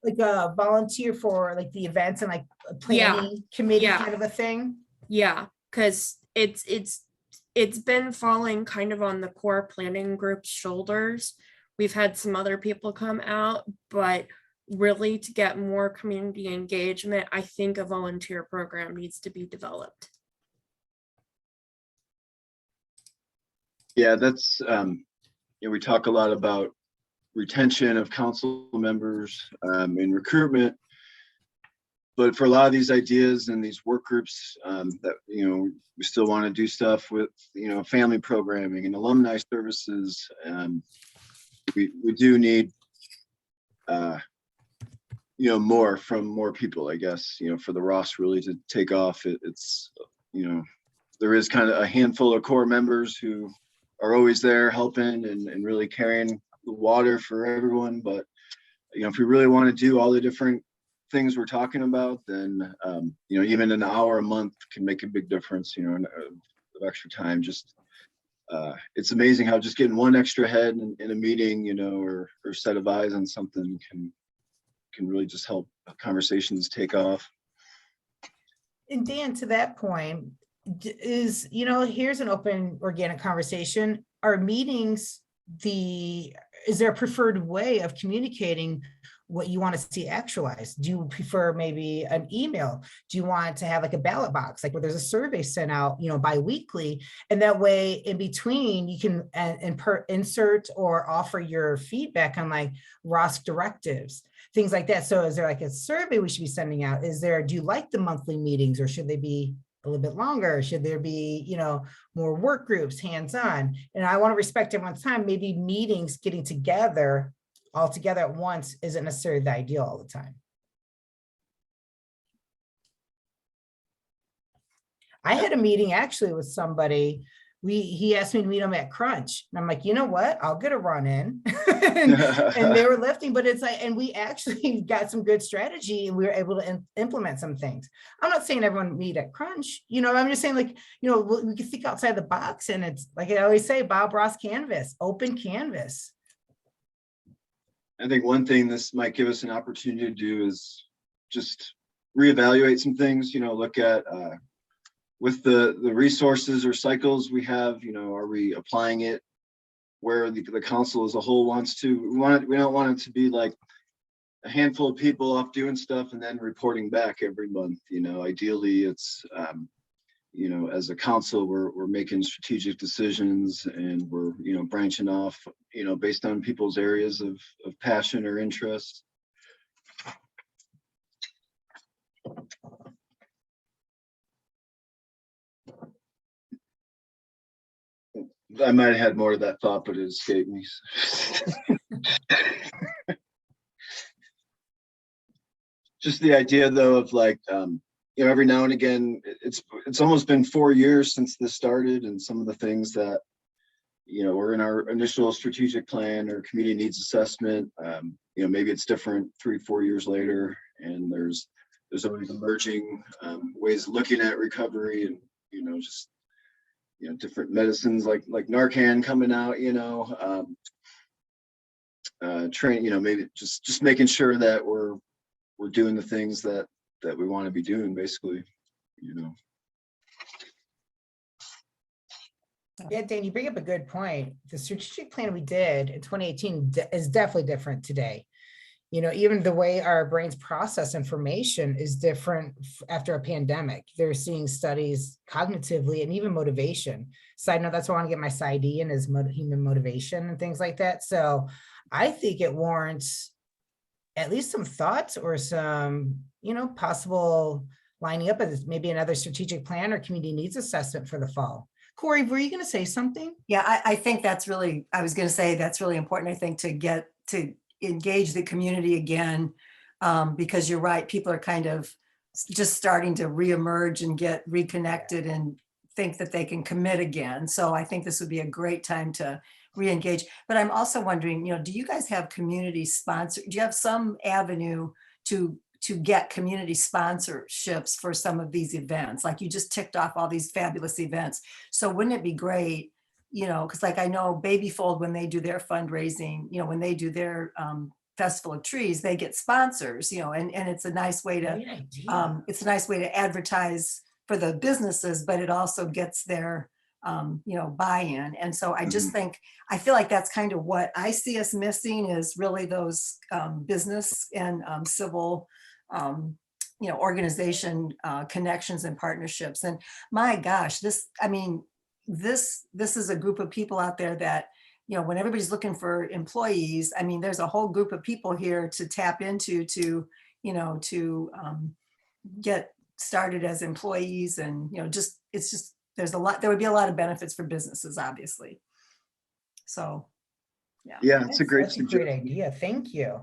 A: Like a volunteer for like the events and like a planning committee kind of a thing.
D: Yeah, because it's been falling kind of on the core planning group's shoulders. We've had some other people come out, but really to get more community engagement, I think a volunteer program needs to be developed.
B: Yeah, that's, we talk a lot about retention of council members and recruitment. But for a lot of these ideas and these work groups that, we still want to do stuff with, family programming and alumni services. We do need, more from more people, I guess, for the ROSC really to take off. It's, there is kind of a handful of core members who are always there helping and really carrying the water for everyone. But, if we really want to do all the different things we're talking about, then even an hour a month can make a big difference, of extra time. Just it's amazing how just getting one extra head in a meeting, or set of eyes on something can really just help conversations take off.
A: And Dan, to that point, is, here's an open organic conversation. Are meetings is there a preferred way of communicating what you want to see actualized? Do you prefer maybe an email? Do you want to have like a ballot box, like where there's a survey sent out, bi-weekly, and that way in between you can insert or offer your feedback on like ROSC directives, things like that. So is there like a survey we should be sending out? Do you like the monthly meetings, or should they be a little bit longer? Should there be, more work groups, hands-on? And I want to respect everyone's time. Maybe meetings getting together all together at once isn't necessarily the ideal all the time. I had a meeting actually with somebody. He asked me to meet him at Crunch. And I'm like, you know what? I'll get a run in. and they were lifting, but it's like, and we actually got some good strategy and we were able to implement some things. I'm not saying everyone meet at Crunch, I'm just saying like, we can think outside the box, and it's like I always say, Bob Ross canvas, open canvas.
B: I think one thing this might give us an opportunity to do is just reevaluate some things, look at with the resources or cycles we have, are we applying it where the council as a whole wants to? We don't want it to be like a handful of people off doing stuff and then reporting back every month. Ideally it's, as a council, we're making strategic decisions and we're, branching off, based on people's areas of passion or interest. I might have had more of that thought, but it escaped me. Just the idea though of like, every now and again, it's almost been 4 years since this started, and some of the things that, were in our initial strategic plan or community needs assessment, maybe it's different 3-4 years later, and there's always emerging ways of looking at recovery, and, just, different medicines like Narcan coming out, train, maybe just making sure that we're doing the things that we want to be doing, basically,
A: Yeah, Dan, you bring up a good point. The strategic plan we did in 2018 is definitely different today. Even the way our brains process information is different after a pandemic. They're seeing studies cognitively and even motivation. Side note, that's why I want to get my PsyD in, is human motivation and things like that. So I think it warrants at least some thoughts or some, possible lining up as maybe another strategic plan or community needs assessment for the fall. Corey, were you going to say something?
L: Yeah, I think I was going to say that's really important, I think, to engage the community again, because you're right, people are kind of just starting to reemerge and get reconnected and think that they can commit again. So I think this would be a great time to re-engage. But I'm also wondering, do you guys have community sponsor? Do you have some avenue to get community sponsorships for some of these events? Like you just ticked off all these fabulous events. So wouldn't it be great, because like I know Babyfold, when they do their fundraising, when they do their Festival of Trees, they get sponsors, and it's a nice way to advertise for the businesses, but it also gets their buy-in. And so I just think, I feel like that's kind of what I see us missing, is really those business and civil organization connections and partnerships. And my gosh, this is a group of people out there that, when everybody's looking for employees, there's a whole group of people here to tap into to get started as employees. And, there would be a lot of benefits for businesses, obviously. So, yeah.
B: Yeah, it's a great
A: That's a great idea. Thank you.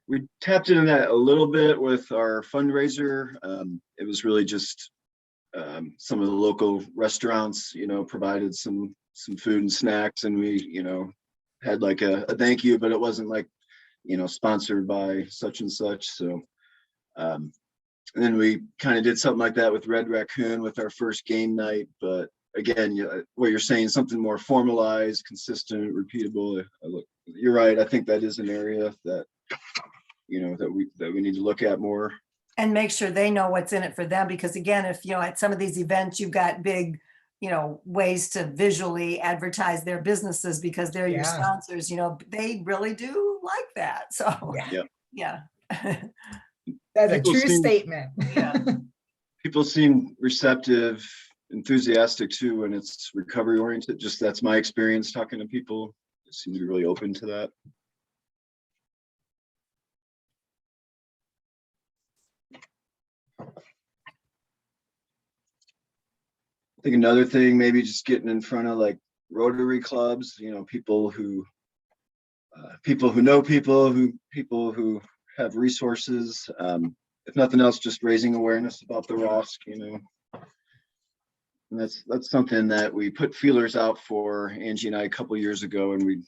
B: We tapped into that a little bit with our fundraiser. It was really just some of the local restaurants, provided some food and snacks, and we, had like a thank you, but it wasn't like, sponsored by such and such. So, and then we kind of did something like that with Red Raccoon with our first game night. But again, what you're saying, something more formalized, consistent, repeatable. You're right. I think that is an area that, that we need to look at more.
L: And make sure they know what's in it for them. Because again, if, at some of these events, you've got big, ways to visually advertise their businesses because they're your sponsors, they really do like that. So, yeah.
A: That's a true statement.
L: Yeah.
B: People seem receptive, enthusiastic too, when it's recovery oriented. Just that's my experience talking to people. They seem to be really open to that. I think another thing, maybe just getting in front of like Rotary clubs, people who know people who have resources. If nothing else, just raising awareness about the ROSC, and that's something that we put feelers out for, Angie and I, a couple years ago, and we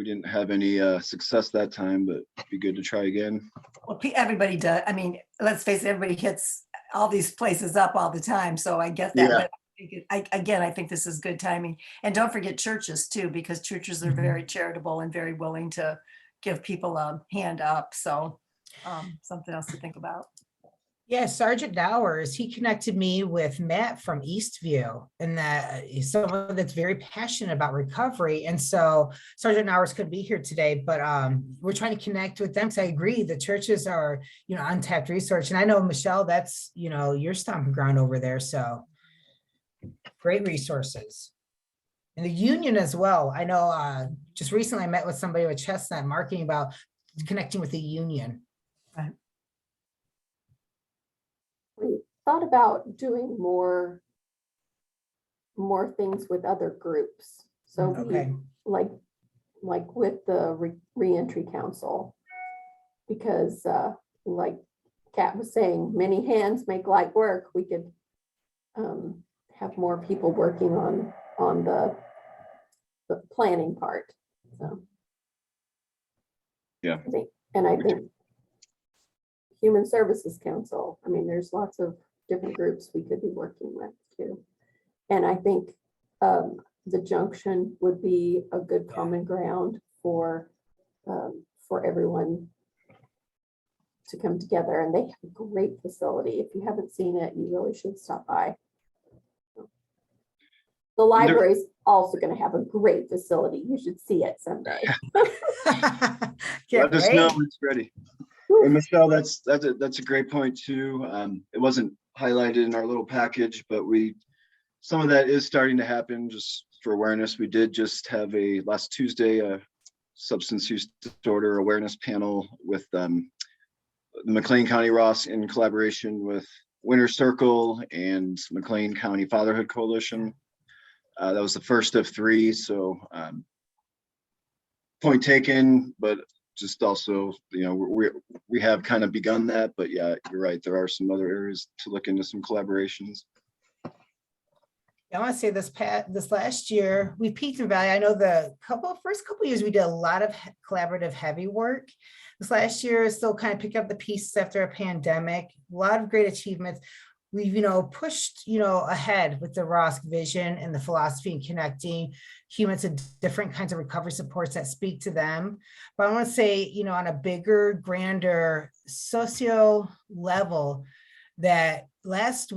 B: didn't have any success that time, but it'd be good to try again.
L: Well, everybody does. Let's face it, everybody hits all these places up all the time. So I get that.
B: Yeah.
L: But I think this is good timing. And don't forget churches too, because churches are very charitable and very willing to give people a hand up. So something else to think about.
A: Yeah, Sergeant Dowers, he connected me with Matt from Eastview, and that he's someone that's very passionate about recovery. And so Sergeant Dowers couldn't be here today, but we're trying to connect with them, because I agree the churches are, untapped resource. And I know, Michelle, that's, your stomping ground over there. So great resources. And the union as well. I know just recently I met with somebody with Chestnut Marketing about connecting with the union.
L: Right.
R: We thought about doing more things with other groups. So
A: Okay.
R: like with the reentry council, because like Kat was saying, many hands make light work. We could have more people working on the planning part. So
B: yeah,
R: I think Human Services Council, there's lots of different groups we could be working with too. And I think the junction would be a good common ground for everyone to come together. And they have a great facility. If you haven't seen it, you really should stop by. The library is also going to have a great facility. You should see it someday.
B: Let us know when it's ready. And Michelle, that's a great point too. It wasn't highlighted in our little package, but some of that is starting to happen. Just for awareness, we did just have last Tuesday a substance use disorder awareness panel with the McLean County ROSC in collaboration with Winter Circle and McLean County Fatherhood Coalition. That was the first of 3. So point taken, but just also, we have kind of begun that, but yeah, you're right. There are some other areas to look into some collaborations.
A: I want to say this last year, we peaked in value. I know the first couple of years, we did a lot of collaborative heavy work. This last year, still kind of pick up the pieces after a pandemic, a lot of great achievements. We've, pushed, ahead with the ROSC vision and the philosophy and connecting humans to different kinds of recovery supports that speak to them. But I want to say, on a bigger, grander socio level, that this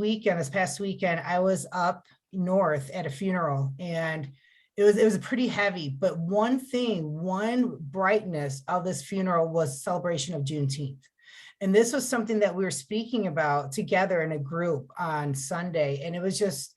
A: past weekend, I was up north at a funeral, and it was pretty heavy. But one brightness of this funeral was celebration of Juneteenth. And this was something that we were speaking about together in a group on Sunday. And it was just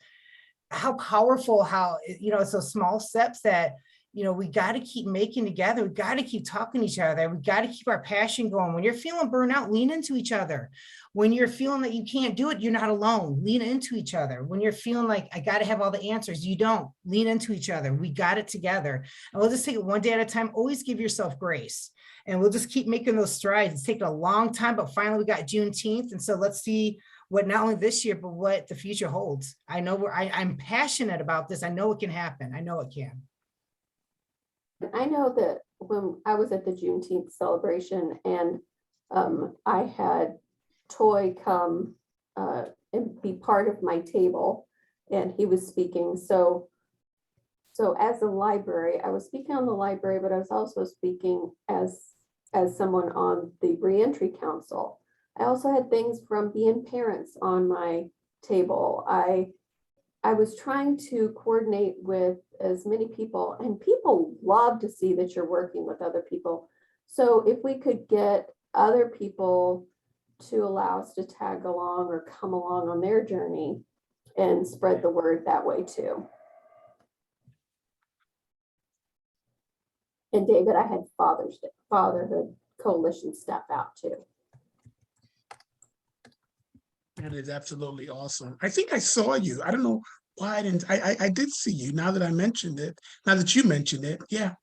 A: how powerful, it's those small steps that, we got to keep making together. We got to keep talking to each other. We got to keep our passion going. When you're feeling burnout, lean into each other. When you're feeling that you can't do it, you're not alone. Lean into each other. When you're feeling like I got to have all the answers, you don't. Lean into each other. We got it together. And we'll just take it one day at a time. Always give yourself grace. And we'll just keep making those strides. It's taken a long time, but finally we got Juneteenth. And so let's see what not only this year, but what the future holds. I know I'm passionate about this. I know it can happen. I know it can.
R: I know that when I was at the Juneteenth celebration and I had Toy come and be part of my table, and he was speaking. So as a library, I was speaking on the library, but I was also speaking as someone on the reentry council. I also had things from being parents on my table. I was trying to coordinate with as many people, and people love to see that you're working with other people. So if we could get other people to allow us to tag along or come along on their journey and spread the word that way too. And David, I had Fatherhood Coalition stuff out too.
T: That is absolutely awesome. I think I saw you. I don't know why I didn't. I did see you now that I mentioned it. Now that you mentioned it, yeah.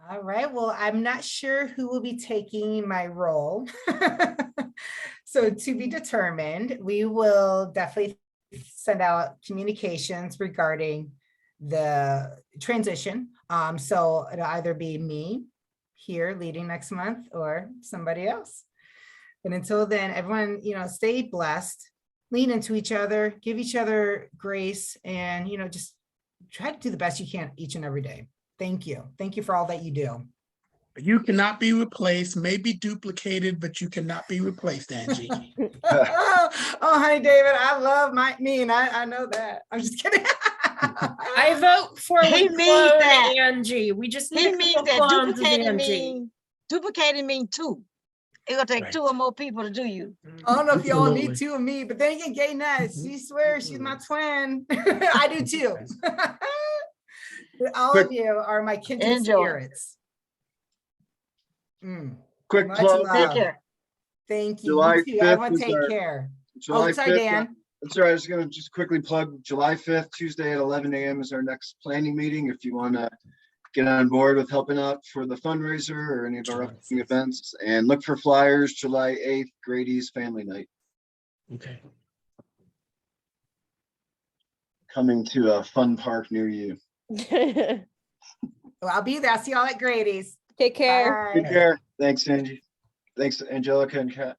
A: All right. Well, I'm not sure who will be taking my role. So to be determined, we will definitely send out communications regarding the transition. So it'll either be me here leading next month or somebody else. And until then, everyone, stay blessed, lean into each other, give each other grace, and, just try to do the best you can each and every day. Thank you. Thank you for all that you do.
T: You cannot be replaced, may be duplicated, but you cannot be replaced, Angie.
A: Oh, honey, David, I love me, and I know that. I'm just kidding.
D: I vote for
Q: He
D: we
Q: means
D: clone
Q: that.
D: Angie. We just need
Q: He
D: a
Q: means
D: couple
Q: that
D: clones of Angie.
Q: duplicating mean two. It's gonna take two or more people to do you.
A: I don't know if y'all need
T: Absolutely.
A: two of me, but then again, Gay Nuts, she swears she's my twin. I do too. All of you are my kindred
Q: Enjoy.
A: spirits.
B: Quick
A: Much
B: plug.
A: love.
Q: Take care.
A: Thank you.
B: July
A: You too.
B: 5th
A: Everyone
B: is
A: take
B: our-
A: care.
B: July
A: Oh, sorry,
B: 5th,
A: Dan.
B: That's right. I was going to just quickly plug July 5th, Tuesday at 11 a.m. is our next planning meeting. If you want to get on board with helping out for the fundraiser or any of our upcoming events, and look for flyers, July 8th, Grady's Family Night.
T: Okay.
B: Coming to a fun park near you.
A: Well, I'll be there. I'll see y'all at Grady's.
C: Take care.
A: Bye.
B: Take care. Thanks, Angie. Thanks, Angelica and Kat.